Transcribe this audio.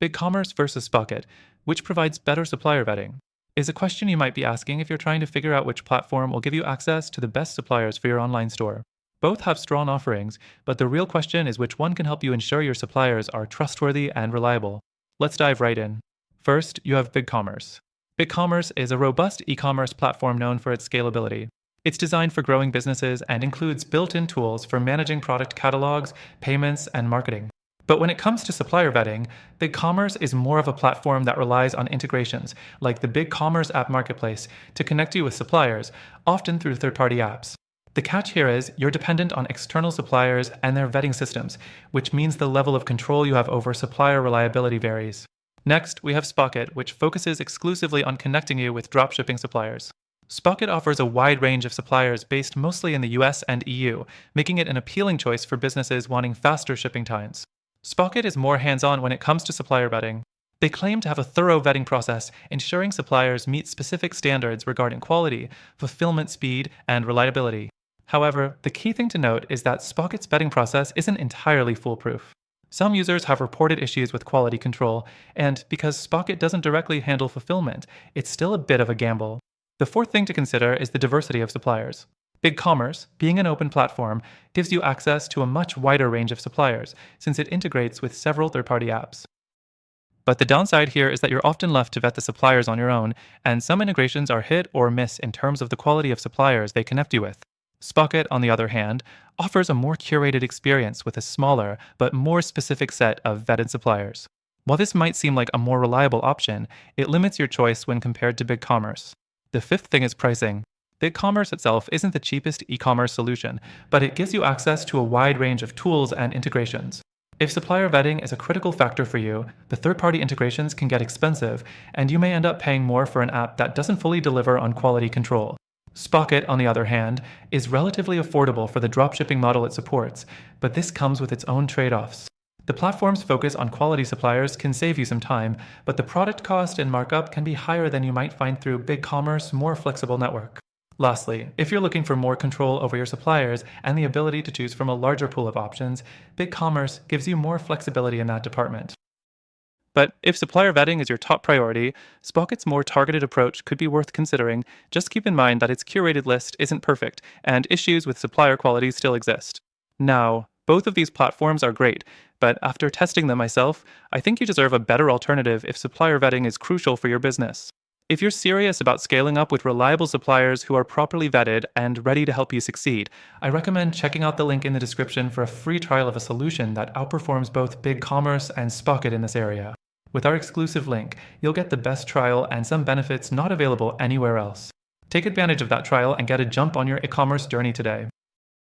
BigCommerce versus Spocket, which provides better supplier vetting, is a question you might be asking if you're trying to figure out which platform will give you access to the best suppliers for your online store. Both have strong offerings, but the real question is which one can help you ensure your suppliers are trustworthy and reliable. Let's dive right in. First, you have BigCommerce. BigCommerce is a robust e-commerce platform known for its scalability. It's designed for growing businesses and includes built-in tools for managing product catalogs, payments, and marketing. But when it comes to supplier vetting, BigCommerce is more of a platform that relies on integrations, like the BigCommerce app marketplace, to connect you with suppliers, often through third-party apps. The catch here is you're dependent on external suppliers and their vetting systems, which means the level of control you have over supplier reliability varies. Next, we have Spocket, which focuses exclusively on connecting you with dropshipping suppliers. Spocket offers a wide range of suppliers based mostly in the US and EU, making it an appealing choice for businesses wanting faster shipping times. Spocket is more hands-on when it comes to supplier vetting. They claim to have a thorough vetting process, ensuring suppliers meet specific standards regarding quality, fulfillment speed, and reliability. However, the key thing to note is that Spocket's vetting process isn't entirely foolproof. Some users have reported issues with quality control, and because Spocket doesn't directly handle fulfillment, it's still a bit of a gamble. The fourth thing to consider is the diversity of suppliers. BigCommerce, being an open platform, gives you access to a much wider range of suppliers, since it integrates with several third-party apps. But the downside here is that you're often left to vet the suppliers on your own, and some integrations are hit or miss in terms of the quality of suppliers they connect you with. Spocket, on the other hand, offers a more curated experience with a smaller, but more specific set of vetted suppliers. While this might seem like a more reliable option, it limits your choice when compared to BigCommerce. The fifth thing is pricing. BigCommerce itself isn't the cheapest e-commerce solution, but it gives you access to a wide range of tools and integrations. If supplier vetting is a critical factor for you, the third-party integrations can get expensive, and you may end up paying more for an app that doesn't fully deliver on quality control. Spocket, on the other hand, is relatively affordable for the dropshipping model it supports, but this comes with its own trade-offs. The platform's focus on quality suppliers can save you some time, but the product cost and markup can be higher than you might find through BigCommerce's more flexible network. Lastly, if you're looking for more control over your suppliers and the ability to choose from a larger pool of options, BigCommerce gives you more flexibility in that department. But if supplier vetting is your top priority, Spocket's more targeted approach could be worth considering. Just keep in mind that its curated list isn't perfect, and issues with supplier quality still exist. Now, both of these platforms are great, but after testing them myself, I think you deserve a better alternative if supplier vetting is crucial for your business. If you're serious about scaling up with reliable suppliers who are properly vetted and ready to help you succeed, I recommend checking out the link in the description for a free trial of a solution that outperforms both BigCommerce and Spocket in this area. With our exclusive link, you'll get the best trial and some benefits not available anywhere else. Take advantage of that trial and get a jump on your e-commerce journey today.